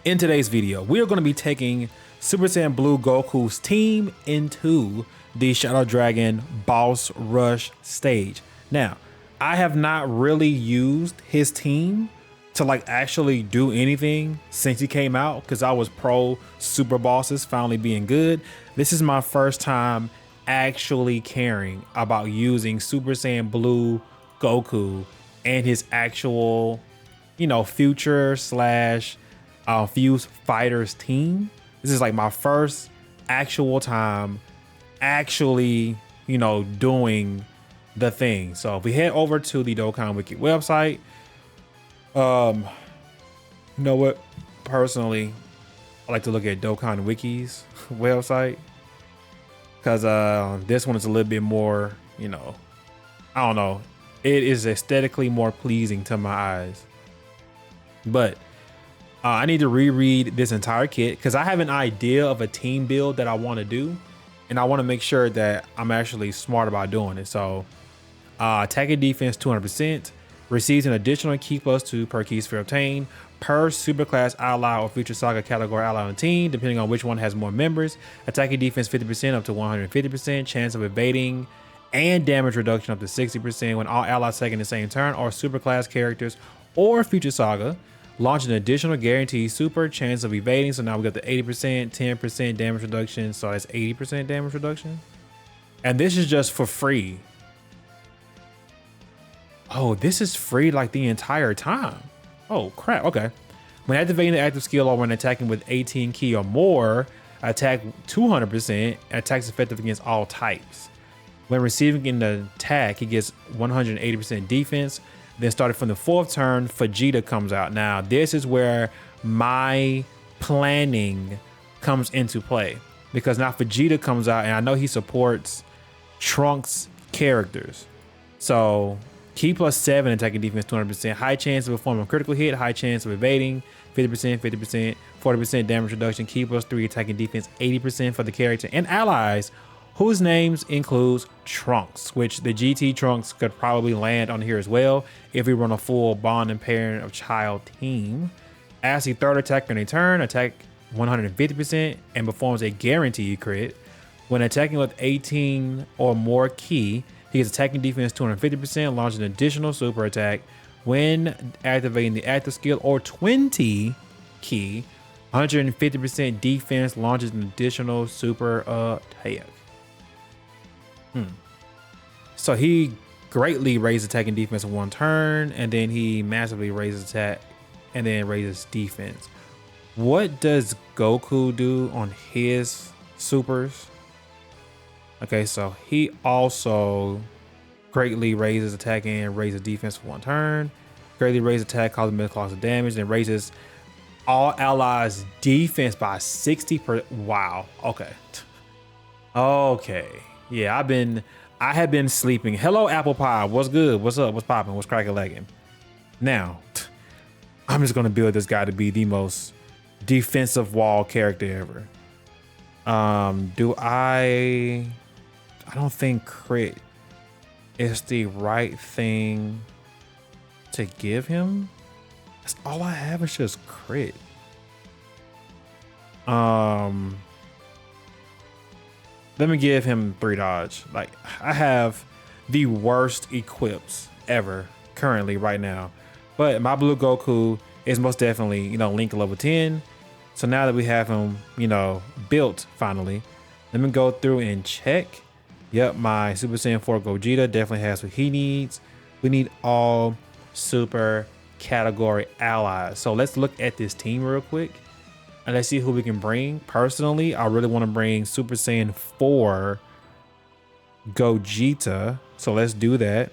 In today's video, we are going to be taking Super Saiyan Blue Goku's team into the Shadow Dragon Boss Rush stage. Now, I have not really used his team to like actually do anything since he came out because I was pro super bosses finally being good. This is my first time actually caring about using Super Saiyan Blue Goku and his actual, future slash Fuse Fighters team. This is like my first actual time actually, doing the thing. So if we head over to the Dokkan Wiki website, you know what? Personally, I like to look at Dokkan Wiki's website because this one is a little bit more, I don't know. It is aesthetically more pleasing to my eyes. But I need to reread this entire kit because I have an idea of a team build that I want to do. And I want to make sure that I'm actually smart about doing it. So attack and defense 200%. Receives an additional key +2 per key sphere obtained per superclass ally or future saga category ally on team, depending on which one has more members. Attack and defense 50% up to 150%. Chance of evading and damage reduction up to 60% when all allies taking the same turn or superclass characters or future saga. Launch an additional guaranteed super chance of evading. So now we got the 80%, 10% damage reduction. So that's 80% damage reduction. And this is just for free. Oh, this is free like the entire time. Oh crap, okay. When activating the active skill or when attacking with 18 key or more, attack 200%, attacks effective against all types. When receiving an attack, he gets 180% defense. Then starting from the 4th turn, Vegeta comes out. Now, this is where my planning comes into play because now Vegeta comes out and I know he supports Trunks characters. So key +7, attacking defense 200%, high chance of performing a critical hit, high chance of evading, 50%, 50%, 40% damage reduction, key +3, attacking defense 80% for the character and allies whose names includes Trunks, which the GT Trunks could probably land on here as well if we run a full bond and parent of child team. As the 3rd attacker in a turn, attack 150% and performs a guaranteed crit. When attacking with 18 or more key, he gets attacking defense 250%, launch an additional super attack. When activating the active skill or 20 key, 150% defense, launches an additional super attack. So he greatly raises attack and defense in one turn, and then he massively raises attack and then raises defense. What does Goku do on his supers? Okay, so he also greatly raises attack and raises defense for one turn. Greatly raises attack, causes medical loss of damage, and raises all allies defense by 60%. Wow. Okay. Okay. Yeah, I have been sleeping. Hello, Apple Pie. What's good? What's up? What's popping? What's cracking legging? Now, I'm just gonna build this guy to be the most defensive wall character ever. I don't think crit is the right thing to give him. That's all I have is just crit. Let me give him 3 dodge. Like, I have the worst equips ever currently right now. But my Blue Goku is most definitely, Link level 10. So now that we have him, built finally, let me go through and check. Yep, my Super Saiyan 4 Gogeta definitely has what he needs. We need all super category allies. So let's look at this team real quick. And let's see who we can bring. Personally, I really want to bring Super Saiyan 4 Gogeta. So let's do that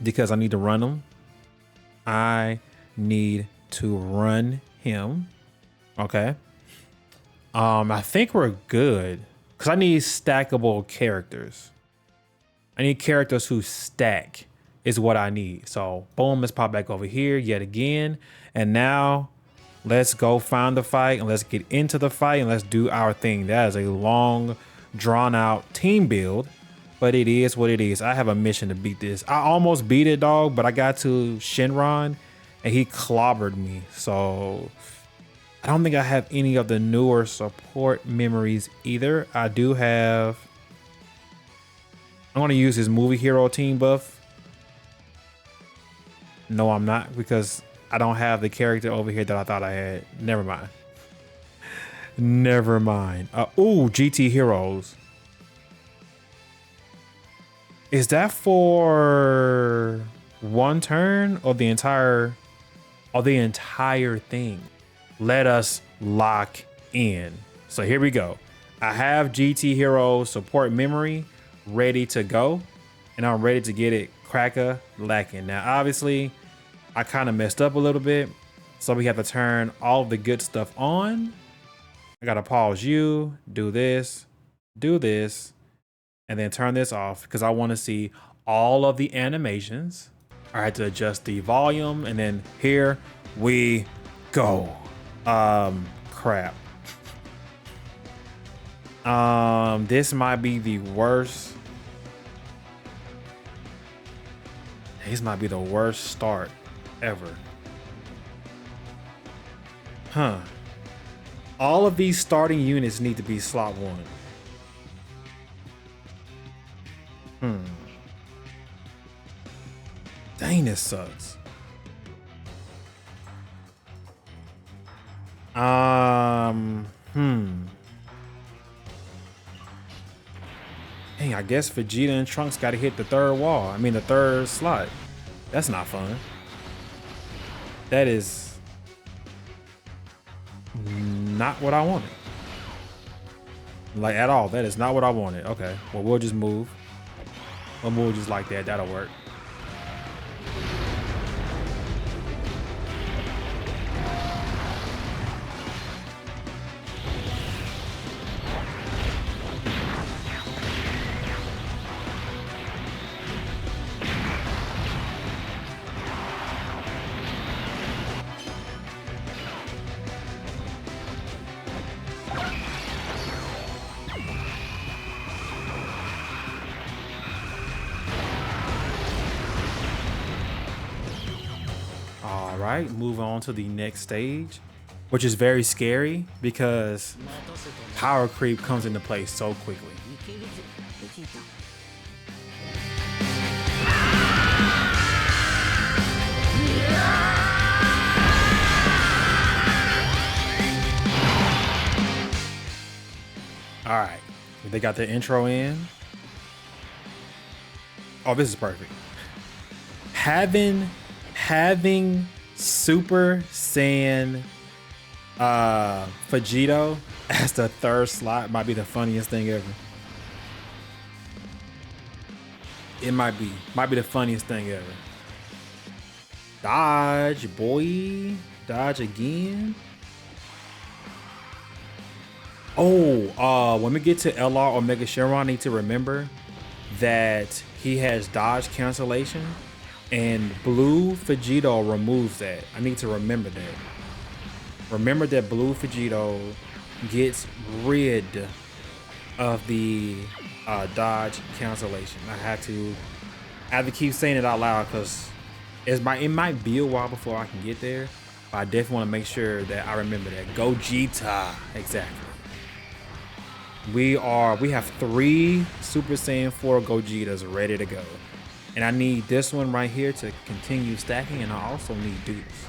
because I need to run him. I need to run him. Okay. I think we're good because I need stackable characters. I need characters who stack is what I need. So boom, let's pop back over here yet again. And now let's go find the fight and let's get into the fight and let's do our thing. That is a long, drawn out team build, but it is what it is. I have a mission to beat this. I almost beat it, dog, but I got to Shenron and he clobbered me. So I don't think I have any of the newer support memories either. I do have, I'm going to use his movie hero team buff. No, I'm not, because I don't have the character over here that I thought I had. Never mind. Never mind. Ooh, GT Heroes. Is that for one turn or the entire thing? Let us lock in. So here we go. I have GT Hero support memory ready to go, and I'm ready to get it cracker lacking. Now, obviously, I kind of messed up a little bit, so we have to turn all the good stuff on. I gotta pause you, do this, and then turn this off because I want to see all of the animations. I had to adjust the volume, and then here we go. Crap. This might be the worst. This might be the worst start ever. Huh. All of these starting units need to be slot 1. Dang, this sucks. Dang, I guess Vegeta and Trunks got to hit the third wall. I mean, the third slot. That's not fun. That is not what I wanted. Like, at all. That is not what I wanted. Okay, well, we'll just move. We'll move just like that. That'll work. All right, move on to the next stage, which is very scary because power creep comes into play so quickly. All right, they got the intro in. Oh, this is perfect. Having Super Saiyan Vegito as the third slot might be the funniest thing ever. It might be the funniest thing ever. Dodge, boy. Dodge again. Oh, when we get to LR Omega Shenron, I need to remember that he has dodge cancellation, and Blue Vegito removes that. I need to remember that. Remember that Blue Vegito gets rid of the dodge cancellation. I have to keep saying it out loud because it might be a while before I can get there, but I definitely want to make sure that I remember that. Gogeta, exactly. We have 3 Super Saiyan 4 Gogetas ready to go. And I need this one right here to continue stacking, and I also need dupes.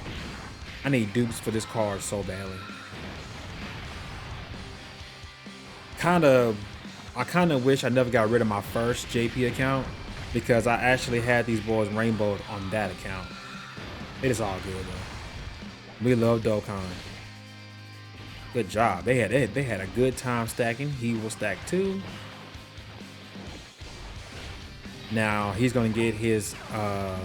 I need dupes for this card so badly. I kind of wish I never got rid of my first JP account because I actually had these boys rainbowed on that account. It is all good though. We love Dokkan. Good job. They had a good time stacking. He will stack 2. Now he's gonna get his the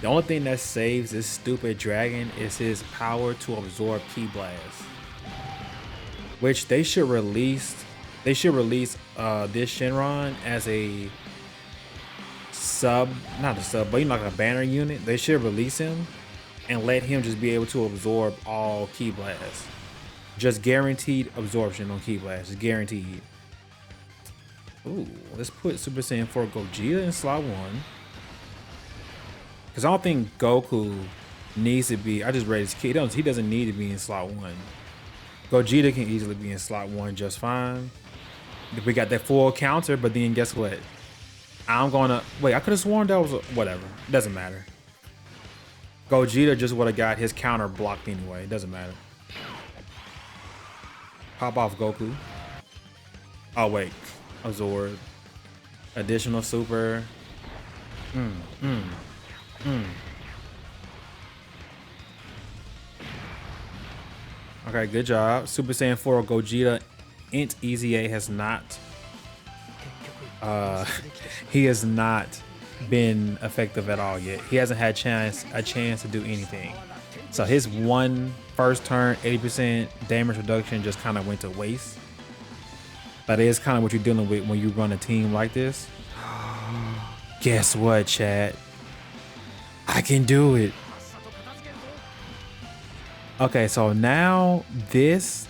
only thing that saves this stupid dragon is his power to absorb Ki Blast, which they should release this Shenron as a not a sub, but like a banner unit. They should release him and let him just be able to absorb all Ki Blasts. Just guaranteed absorption on Ki Blast, just guaranteed. Ooh, let's put Super Saiyan 4 Gogeta in slot 1. Because I don't think Goku needs to be. I just read his key. He doesn't need to be in slot 1. Gogeta can easily be in slot 1 just fine. We got that full counter, but then guess what? I'm gonna wait. I could have sworn that was whatever. Doesn't matter. Gogeta just would have got his counter blocked anyway. It doesn't matter. Pop off Goku. Oh wait, absorb. Additional super. Okay, good job. Super Saiyan 4 Gogeta Int EZA has not he has not been effective at all yet. He hasn't had a chance to do anything. So his first turn 80% damage reduction just kind of went to waste. That is kind of what you're dealing with when you run a team like this. Guess what, chat? I can do it. Okay, so now these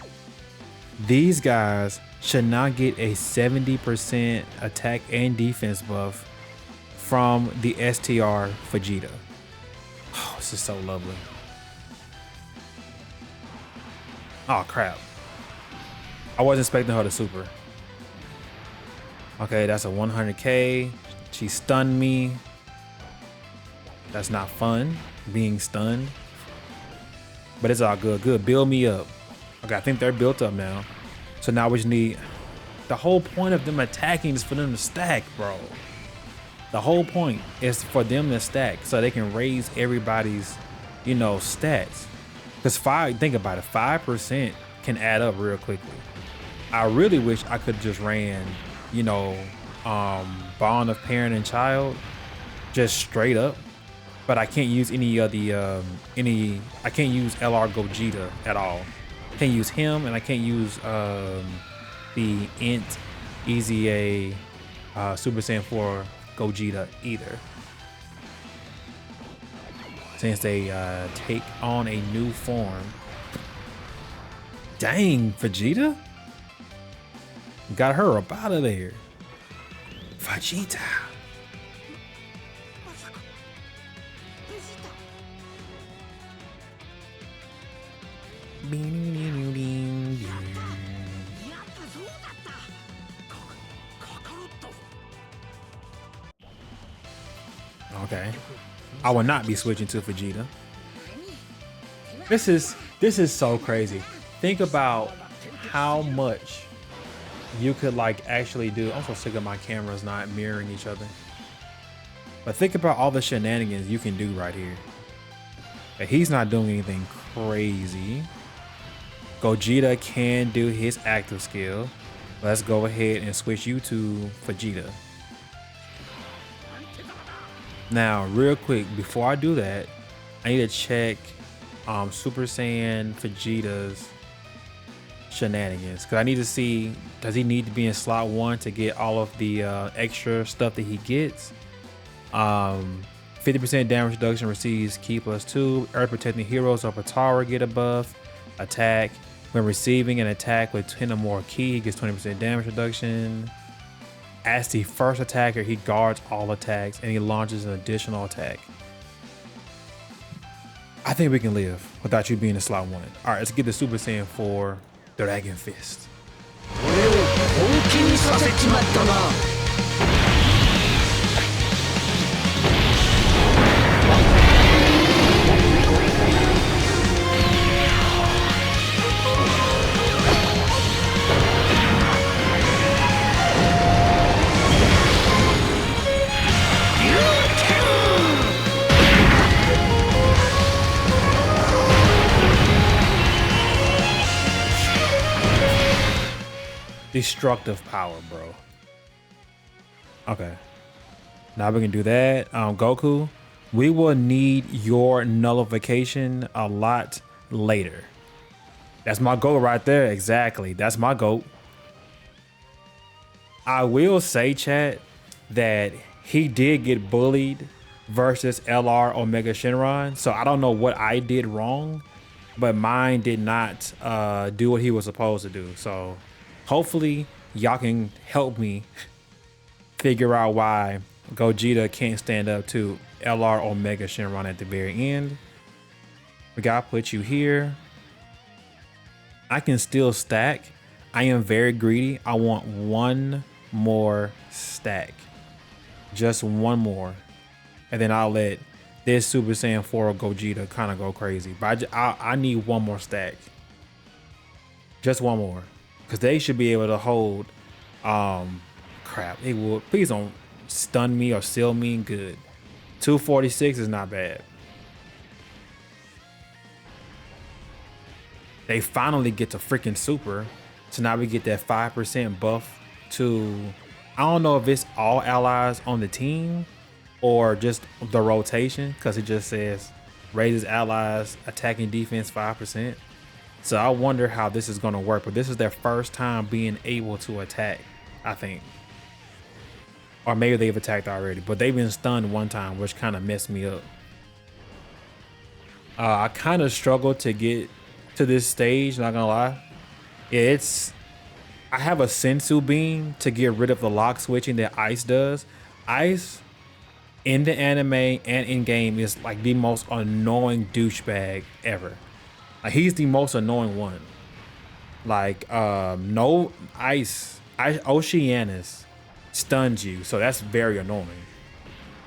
guys should not get a 70% attack and defense buff from the STR Vegeta. Oh, this is so lovely. Oh crap. I wasn't expecting her to super. Okay, that's a 100k. She stunned me. That's not fun, being stunned. But it's all good. Good, build me up. Okay, I think they're built up now. So now we just need, the whole point of them attacking is for them to stack, bro. The whole point is for them to stack so they can raise everybody's, you know, stats. Because think about it, 5% can add up real quickly. I really wish I could just ran, you know, bond of parent and child just straight up. But I can't use any of the I can't use LR Gogeta at all. I can't use him, and I can't use the Int EZA Super Saiyan 4 Gogeta either, since they take on a new form. Dang, Vegeta got her up out of there. Vegeta. Okay, I will not be switching to Vegeta. This is so crazy. Think about how much you could like actually do. I'm so sick of my cameras not mirroring each other. But think about all the shenanigans you can do right here. And he's not doing anything crazy. Gogeta can do his active skill. Let's go ahead and switch you to Vegeta. Now, real quick, before I do that, I need to check Super Saiyan Vegeta's shenanigans, because I need to see, does he need to be in slot 1 to get all of the extra stuff that he gets? 50% damage reduction, receives Ki +2. Earth protecting heroes of a tower get a buff. Attack. When receiving an attack with 10 or more Ki, he gets 20% damage reduction. As the first attacker, he guards all attacks and he launches an additional attack. I think we can live without you being in slot 1. All right, let's get the Super Saiyan 4 Dragon Fist. Destructive power, bro. Okay, now we can do that. Goku, we will need your nullification a lot later. That's my goal right there. Exactly, that's my goal. I will say, chat, that he did get bullied versus LR Omega Shenron, so I don't know what I did wrong, but mine did not do what he was supposed to do. So hopefully y'all can help me figure out why Gogeta can't stand up to LR Omega Shenron at the very end. We gotta put you here. I can still stack. I am very greedy. I want one more stack. Just one more. And then I'll let this Super Saiyan 4 Gogeta kind of go crazy. But I need one more stack. Just one more. Because they should be able to hold... crap. It will. Please don't stun me or seal me. Good. 246 is not bad. They finally get to freaking super. So now we get that 5% buff to... I don't know if it's all allies on the team or just the rotation, because it just says raises allies attacking defense 5%. So I wonder how this is going to work, but this is their first time being able to attack, I think. Or maybe they've attacked already, but they've been stunned one time, which kind of messed me up. I kind of struggled to get to this stage, not gonna lie. Yeah, I have a Sensu beam to get rid of the lock switching that Ice does. Ice in the anime and in game is like the most annoying douchebag ever. Like, he's the most annoying one. Like no Ice Oceanus stuns you, so that's very annoying.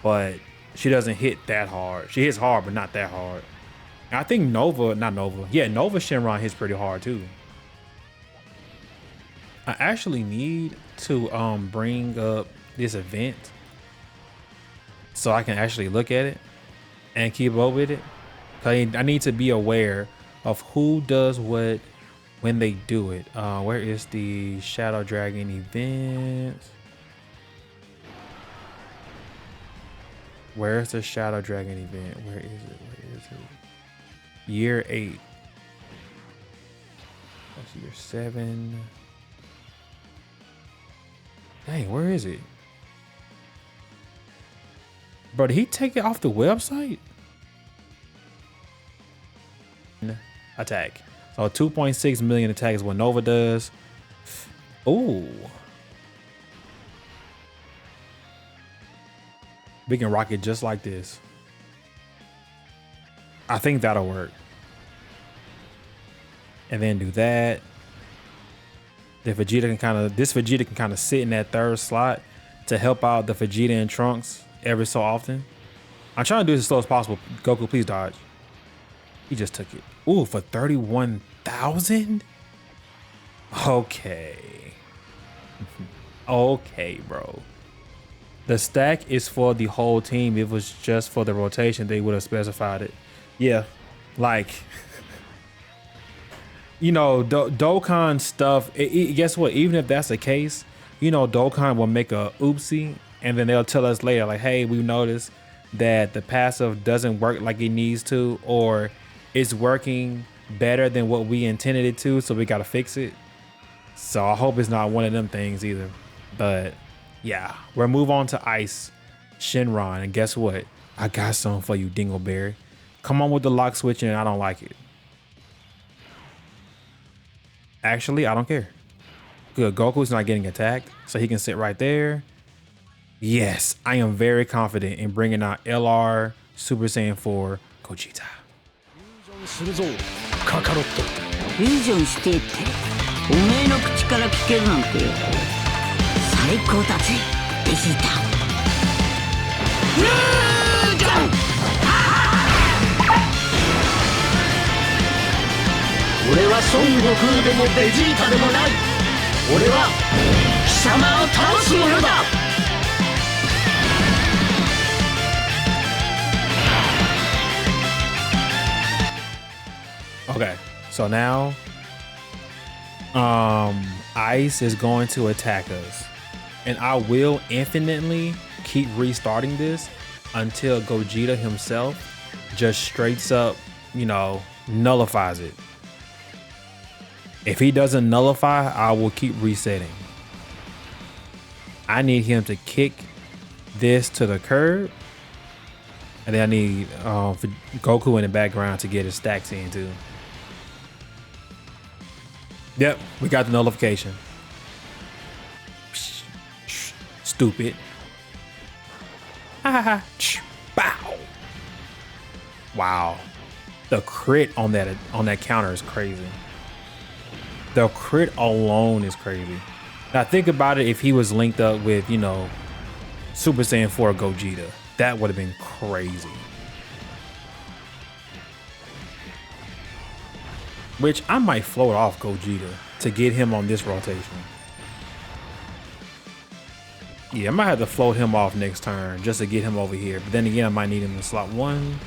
But she doesn't hit that hard. She hits hard, but not that hard. And I think Nova Shinron hits pretty hard too. I actually need to bring up this event so I can actually look at it and keep up with it. I need to be aware of who does what when they do it. Where is the Shadow Dragon event? Where's the Shadow Dragon event? Where is it? Where is it? Year 8. That's year 7. Dang, where is it? Bro, did he take it off the website? Attack. So 2.6 million attack is what Nova does. Ooh. We can rock it just like this. I think that'll work. And then do that. This Vegeta can kind of sit in that third slot to help out the Vegeta and Trunks every so often. I'm trying to do this as slow as possible. Goku, please dodge. He just took it. Ooh, for 31,000? Okay. Okay, bro. The stack is for the whole team. If it was just for the rotation, they would have specified it. Yeah, like... You know, Dokkan stuff, guess what? Even if that's the case, you know, Dokkan will make a oopsie and then they'll tell us later, like, hey, we noticed that the passive doesn't work like it needs to, or it's working better than what we intended it to, so we got to fix it. So I hope it's not one of them things either. But yeah, we'll move on to Ice Shinron. And guess what? I got something for you, Dingleberry. Come on with the lock switching, and I don't like it. Actually, I don't care. Good, Goku's not getting attacked, so he can sit right there. Yes, I am very confident in bringing out LR Super Saiyan 4 Gogeta. Okay, so now Ice is going to attack us, and I will infinitely keep restarting this until Gogeta himself just straight up, you know, nullifies it. If he doesn't nullify, I will keep resetting. I need him to kick this to the curb, and then I need Goku in the background to get his stacks in too. Yep, we got the nullification. Stupid. Ha ha ha. Bow. Wow. The crit on that counter is crazy. The crit alone is crazy. Now think about it, if he was linked up with, you know, Super Saiyan 4 Gogeta, that would have been crazy. Which I might float off Gogeta to get him on this rotation. Yeah, I might have to float him off next turn just to get him over here. But then again, I might need him in slot 1.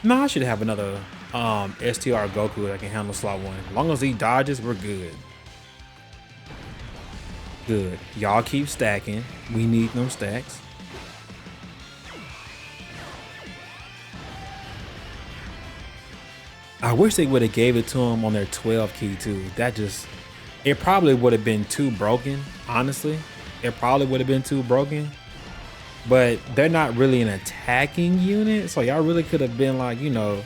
No, I should have another STR Goku that can handle slot 1. As long as he dodges, we're good. Good. Y'all keep stacking. We need them stacks. I wish they would have gave it to him on their 12 key too. It probably would have been too broken, honestly. It probably would have been too broken. But they're not really an attacking unit, so y'all really could have been like, you know,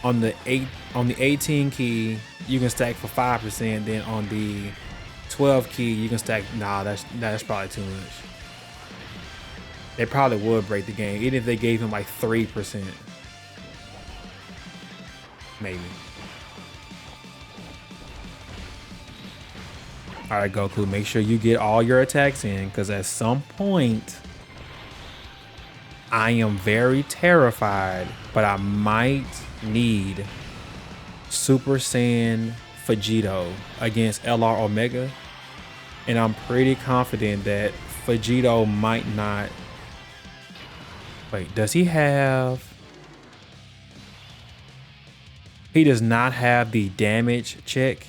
on the 18 key you can stack for 5%, then on the 12 key you can stack. Nah, that's probably too much. They probably would break the game, even if they gave him like 3%. Maybe. All right, Goku, make sure you get all your attacks in, because at some point I am very terrified, but I might need Super Saiyan Vegito against LR Omega, and I'm pretty confident that Vegito might not. Wait, does he have? He does not have the damage check,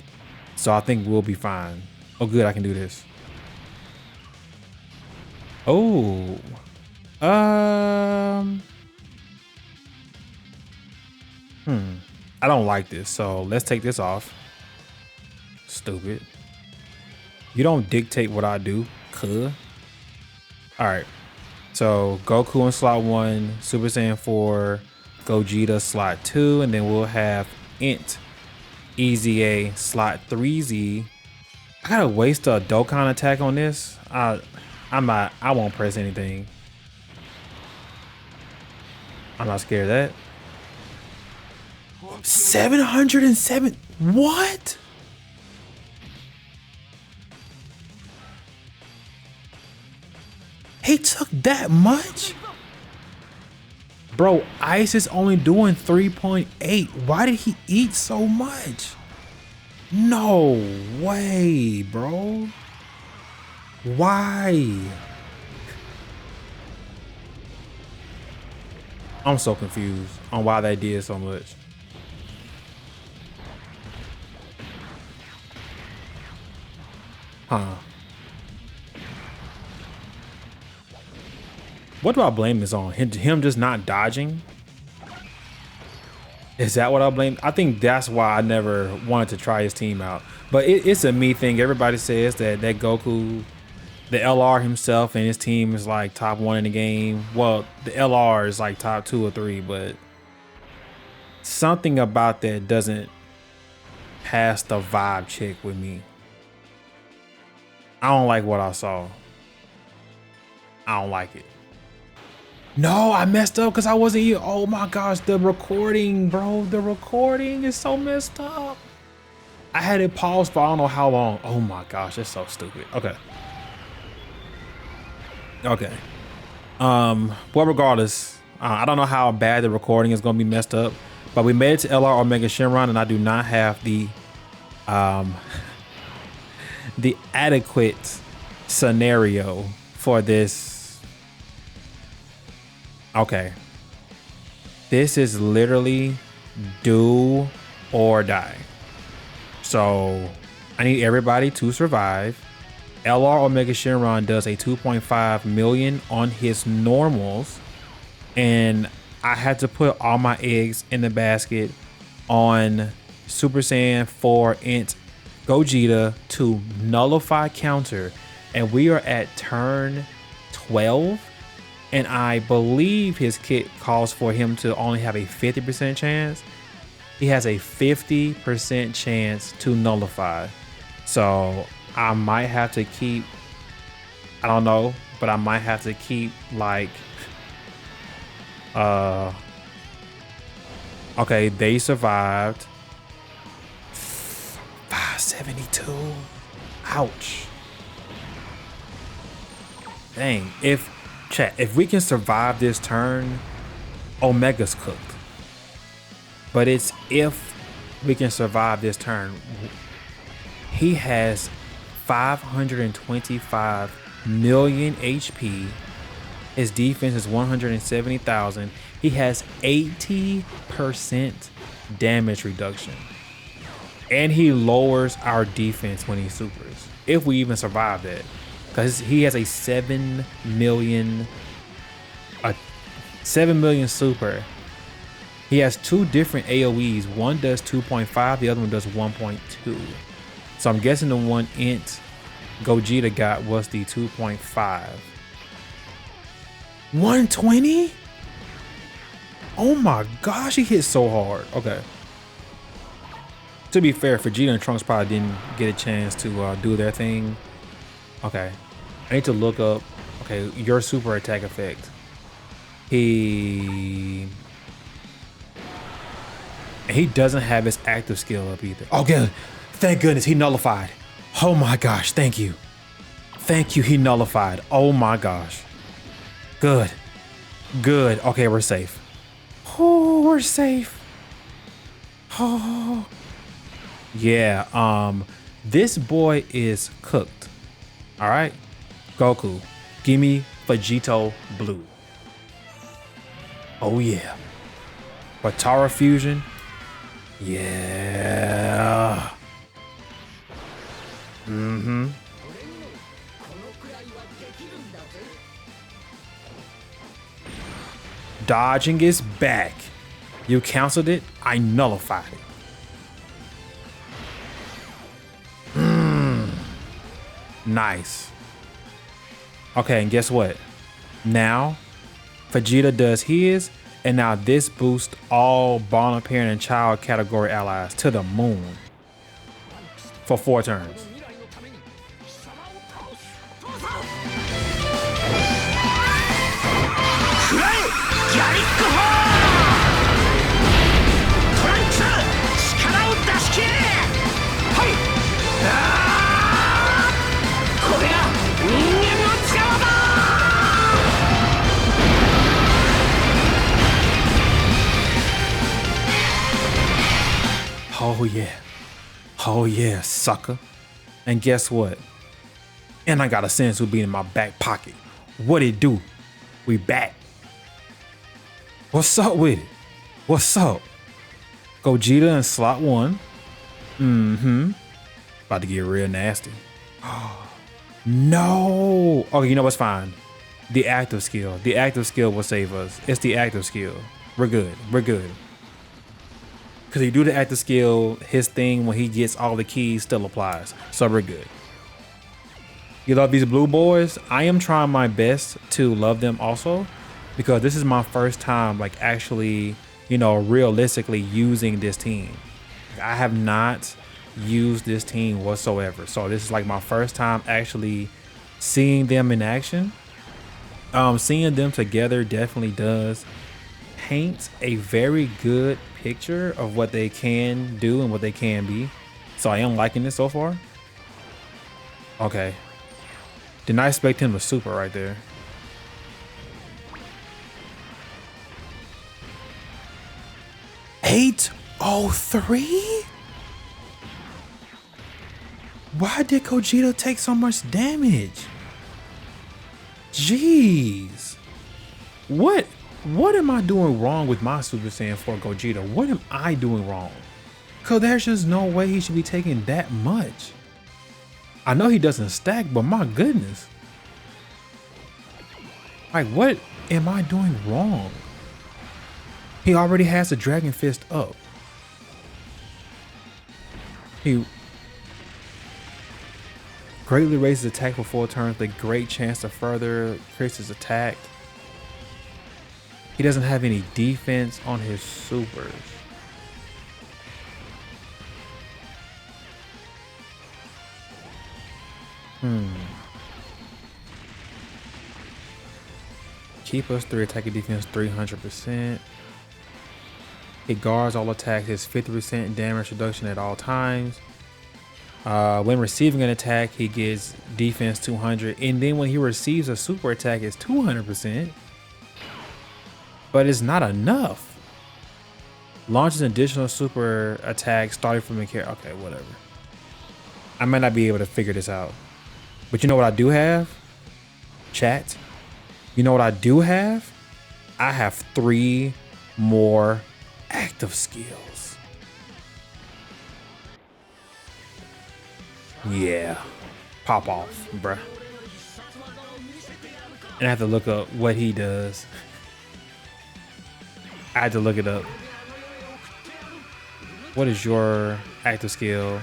so I think we'll be fine. Oh, good, I can do this. Oh. I don't like this, so let's take this off. Stupid. You don't dictate what I do, cuh. Alright. So Goku in slot 1, Super Saiyan 4, Gogeta slot 2, and then we'll have Int EZA slot 3Z. I gotta waste a Dokkan attack on this. I won't press anything. I'm not scared of that. 707. What? He took that much? Bro, Ice is only doing 3.8. Why did he eat so much? No way, bro. Why? I'm so confused on why they did so much. Huh. What do I blame this on? Him just not dodging? Is that what I blame? I think that's why I never wanted to try his team out. But it's a me thing. Everybody says that Goku, the LR himself and his team is like top 1 in the game. Well, the LR is like top 2 or 3, but something about that doesn't pass the vibe check with me. I don't like what I saw. I don't like it. No, I messed up because I wasn't here. Oh my gosh, the recording, bro. The recording is so messed up. I had it paused for I don't know how long. Oh my gosh, that's so stupid. Okay. Okay. Well, regardless, I don't know how bad the recording is gonna be messed up, but we made it to LR Omega Shenron, and I do not have the the adequate scenario for this. Okay. This is literally do or die. So I need everybody to survive. LR Omega Shenron does a 2.5 million on his normals, and I had to put all my eggs in the basket on Super Saiyan 4 Int Gogeta to nullify counter, and we are at turn 12, and I believe his kit calls for him to only have a 50% chance. He has a 50% chance to nullify, so I might have to keep, I don't know, but I might have to keep like Okay, they survived. 572. Ouch. Dang. If we can survive this turn, Omega's cooked. But it's if we can survive this turn. He has 525 million HP. His defense is 170,000. He has 80% damage reduction. And he lowers our defense when he supers. If we even survive that. Because he has a 7 million super. He has two different AoEs. One does 2.5, the other one does 1.2. So I'm guessing the one int Gogeta got was the 2.5. 120? Oh my gosh, he hit so hard. Okay. To be fair, Vegeta and Trunks probably didn't get a chance to do their thing. Okay. I need to look up, okay, your super attack effect. He doesn't have his active skill up either. Oh, good. Thank goodness he nullified. Oh my gosh, thank you. Thank you, he nullified. Oh my gosh. Good. Good. Okay, we're safe. Oh, we're safe. Oh. Yeah, this boy is cooked. All right, Goku, give me Vegito Blue. Oh yeah. Batara Fusion. Yeah. Mm-hmm. Dodging is back. You canceled it, I nullified it. Nice. Okay, and guess what? Now, Vegeta does his, and now this boosts all Bond Parent and Child category allies to the moon for 4 turns. Oh yeah. Oh yeah, sucker. And guess what? And I got a Senzu beat in my back pocket. What it do? We back. What's up with it? What's up? Gogeta in slot 1. Mm-hmm. About to get real nasty. No. Okay, you know what's fine? The active skill. The active skill will save us. It's the active skill. We're good. We're good. Because he do the active skill, his thing when he gets all the keys still applies. So we're good. You love these blue boys? I am trying my best to love them also. Because this is my first time like actually, you know, realistically using this team. I have not used this team whatsoever. So this is like my first time actually seeing them in action. Seeing them together definitely does paint a very good picture of what they can do and what they can be. So I am liking this so far. Okay. Did not expect him to super right there. $803? Why did Gogeta take so much damage? Jeez. What am I doing wrong with my Super Saiyan 4 Gogeta? What am I doing wrong? Cause there's just no way he should be taking that much. I know he doesn't stack, but my goodness. Like, what am I doing wrong? He already has the Dragon Fist up. He greatly raises attack for 4 turns with a great chance to further increase his attack. He doesn't have any defense on his supers. Keep us 3 attacking defense 300%. It guards all attacks. His 50% damage reduction at all times. When receiving an attack, he gets defense 200. And then when he receives a super attack, it's 200%. But it's not enough. Launches an additional super attack starting from a character. Okay, whatever. I might not be able to figure this out. But you know what I do have? Chat. You know what I do have? I have 3 more active skills. Yeah. Pop off, bruh. And I have to look up what he does. I had to look it up. What is your active skill?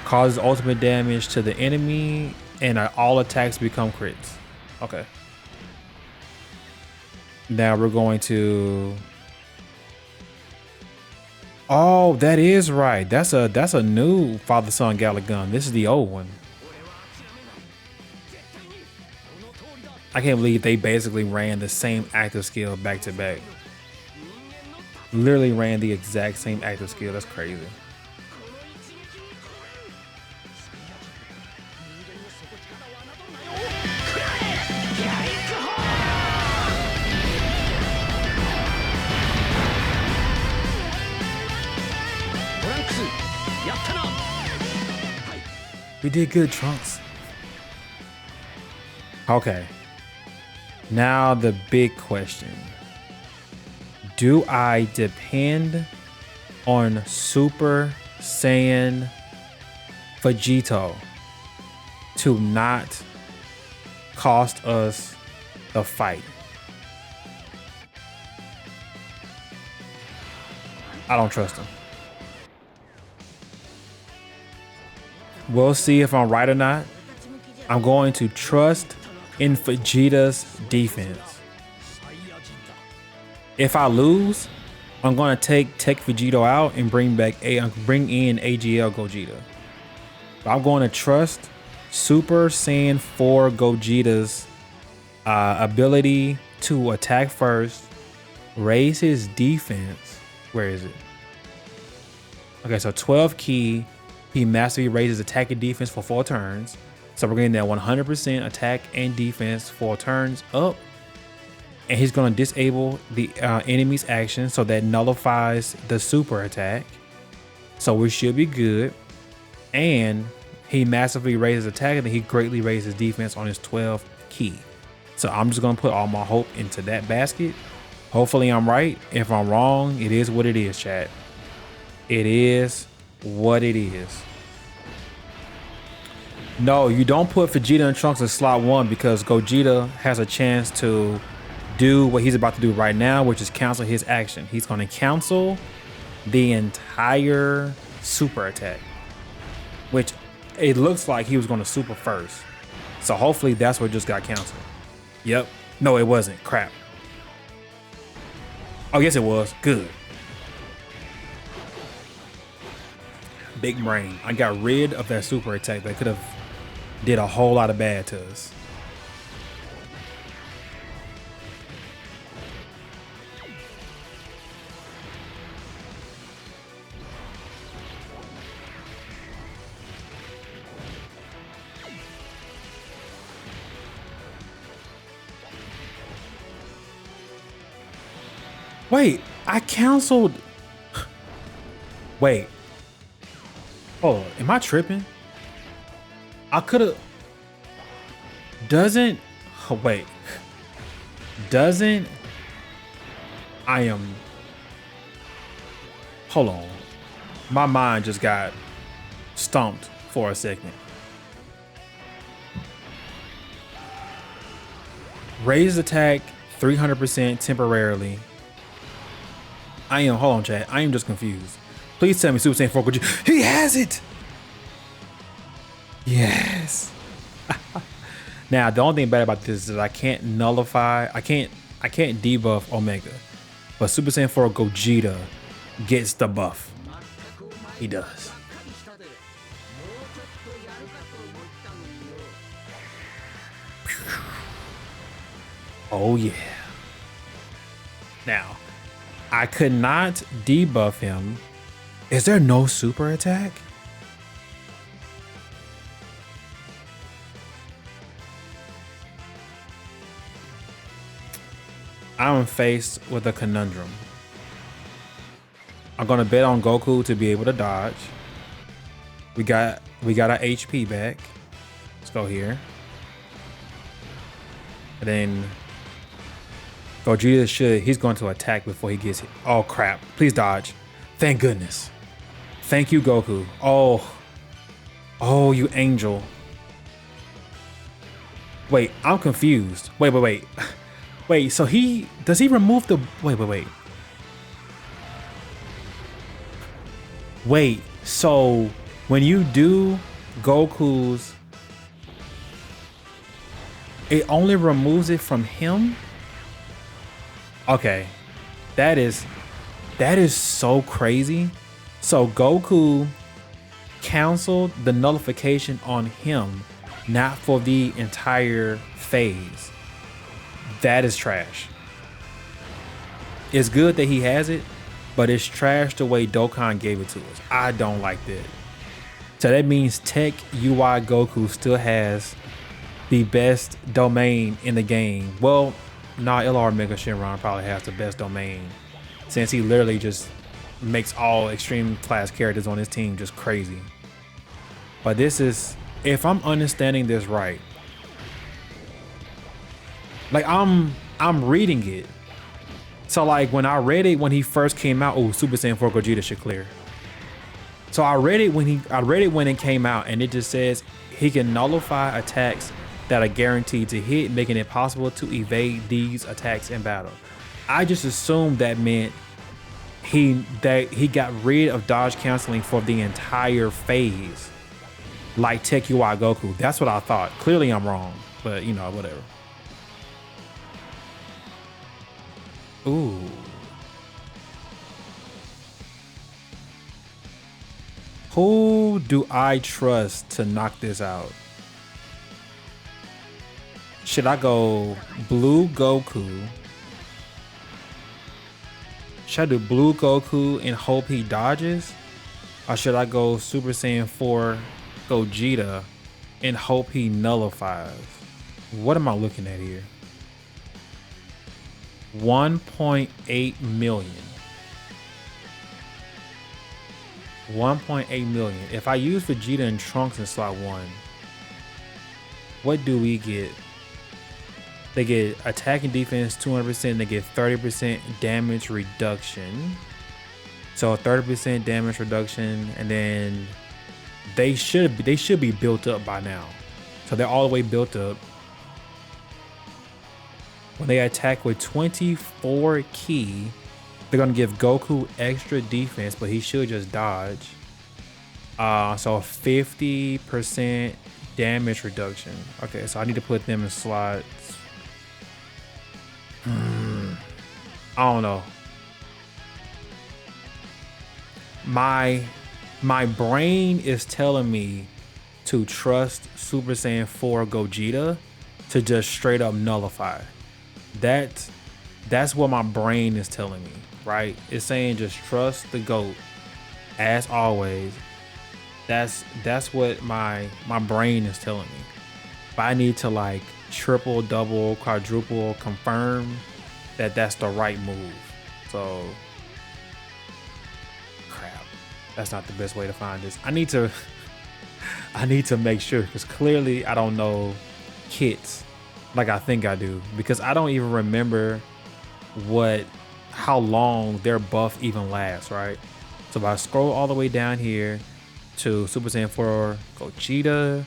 Causes ultimate damage to the enemy and all attacks become crits. Okay. Now we're going to... Oh, that is right. That's a new Father Son Galick gun. This is the old one. I can't believe they basically ran the same active skill back to back. Literally ran the exact same active skill. That's crazy. We did good, Trunks. Okay. Now the big question. Do I depend on Super Saiyan Vegito to not cost us the fight? I don't trust him. We'll see if I'm right or not. I'm going to trust in Vegeta's defense. If I lose, I'm going to take Vegito out and bring in AGL Gogeta. But I'm going to trust Super Saiyan 4 Gogeta's ability to attack first, raise his defense. Where is it? Okay, so 12 key. He massively raises attack and defense for 4 turns. So we're getting that 100% attack and defense 4 turns up. And he's going to disable the enemy's action, so that nullifies the super attack. So we should be good. And he massively raises attack, and then he greatly raises defense on his 12 key. So I'm just going to put all my hope into that basket. Hopefully I'm right. If I'm wrong, it is what it is, chat. It is what it is. No, you don't put Vegeta and Trunks in slot 1 because Gogeta has a chance to do what he's about to do right now, which is cancel his action. He's going to cancel the entire super attack, which it looks like he was going to super first. So hopefully that's what just got canceled. Yep. No, it wasn't. Crap. Oh, yes, it was. Good. Big brain. I got rid of that super attack that could have did a whole lot of bad to us. Wait, I canceled. Wait. Oh, am I tripping? I could have. Doesn't. Oh, wait. Doesn't. I am. Hold on. My mind just got stumped for a second. Raise attack 300% temporarily. Hold on, chat. I am just confused. Please tell me Super Saiyan 4 Gogeta. He has it! Yes. Now, the only thing bad about this is that I can't nullify, I can't debuff Omega. But Super Saiyan 4 Gogeta gets the buff. He does. Oh yeah. Now, I could not debuff him. Is there no super attack? I'm faced with a conundrum. I'm gonna bet on Goku to be able to dodge. We got our HP back. Let's go here. And then Gogeta he's going to attack before he gets hit. Oh crap, please dodge. Thank goodness. Thank you, Goku. Oh, you angel. Wait, I'm confused. Wait. Wait, so does he remove the, wait. Wait, so when you do Goku's, it only removes it from him? Okay, that is so crazy. So Goku canceled the nullification on him, not for the entire phase. That is trash. It's good that he has it, but it's trash the way Dokkan gave it to us. I don't like that. So that means Tech UI Goku still has the best domain in the game. Well, nah, LR Mega Shenron probably has the best domain, since he literally just makes all extreme class characters on his team just crazy. But this is, if I'm understanding this right, like I'm reading it. So like when I read it when he first came out, oh, Super Saiyan 4 Gogeta should clear. So I read it when it came out, and it just says he can nullify attacks that are guaranteed to hit, making it possible to evade these attacks in battle. I just assumed that meant he got rid of dodge canceling for the entire phase, like Tech UI Goku. That's what I thought. Clearly I'm wrong, but you know, whatever. Ooh. Who do I trust to knock this out? Should I go Blue Goku? Should I do Blue Goku and hope he dodges? Or should I go Super Saiyan 4 Gogeta and hope he nullifies? What am I looking at here? 1.8 million. 1.8 million. If I use Vegeta and Trunks in slot 1, what do we get? They get attack and defense 200%. They get 30% damage reduction. So 30% damage reduction, and then they should be built up by now. So they're all the way built up. When they attack with 24 ki, they're gonna give Goku extra defense, but he should just dodge. So 50% damage reduction. Okay, so I need to put them in slots. I don't know. My brain is telling me to trust Super Saiyan 4 Gogeta to just straight up nullify. That's what my brain is telling me, right? It's saying just trust the GOAT as always. That's what my brain is telling me. But I need to like triple, double, quadruple confirm that that's the right move. So crap, that's not the best way to find this. I need to make sure, because clearly I don't know kits like I think I do, because I don't even remember how long their buff even lasts, right? So if I scroll all the way down here to Super Saiyan 4 Gogeta,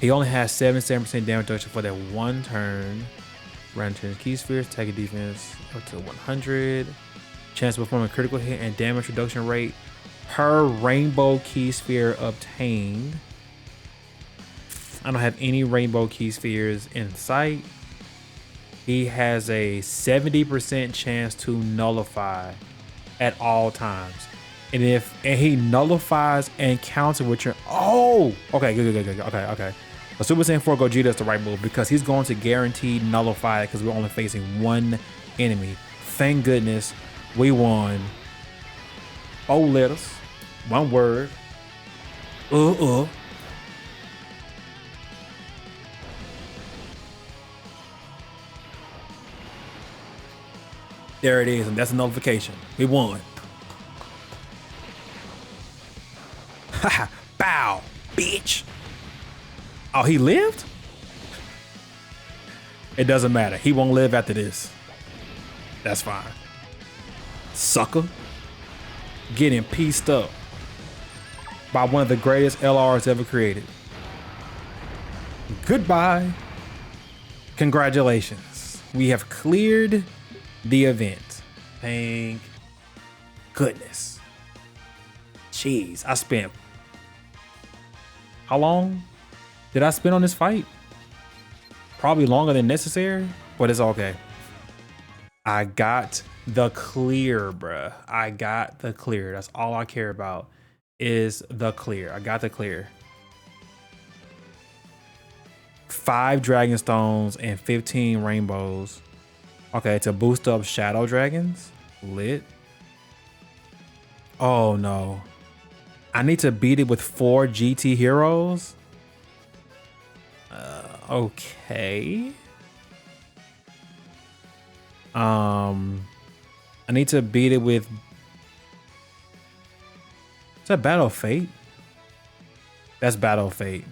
he only has 77% damage reduction for that one turn. Random turns key spheres, attack and defense up to 100. Chance to perform a critical hit and damage reduction rate per rainbow key sphere obtained. I don't have any rainbow key spheres in sight. He has a 70% chance to nullify at all times. And he nullifies and counter with your, okay, good. Okay. But Super Saiyan 4 Gogeta is the right move, because he's going to guarantee nullify it, because we're only facing one enemy. Thank goodness We won. 4 letters, 1 word. There it is, and that's a notification. We won. Haha, bow, bitch. Oh, he lived? It doesn't matter. He won't live after this. That's fine. Sucker. Getting pieced up by one of the greatest LRs ever created. Goodbye. Congratulations. We have cleared the event. Thank goodness. Jeez, I spent... How long did I spend on this fight? Probably longer than necessary, but it's okay. I got the clear, bruh. I got the clear. That's all I care about is the clear. I got the clear. 5 dragon stones and 15 rainbows. Okay, to boost up shadow dragons. Lit. Oh no. I need to beat it with 4 GT heroes. Okay. I need to beat it with... Is that Battle of Fate? That's Battle of Fate.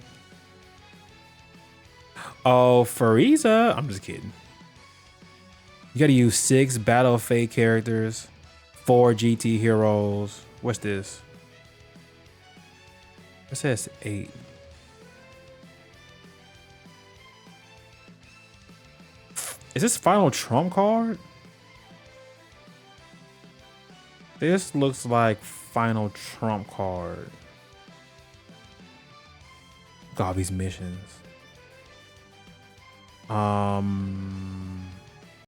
Oh, Frieza. I'm just kidding. You gotta use 6 Battle of Fate characters, 4 GT heroes. What's this? It says 8. Is this final trump card? This looks like final trump card. Look at all these missions.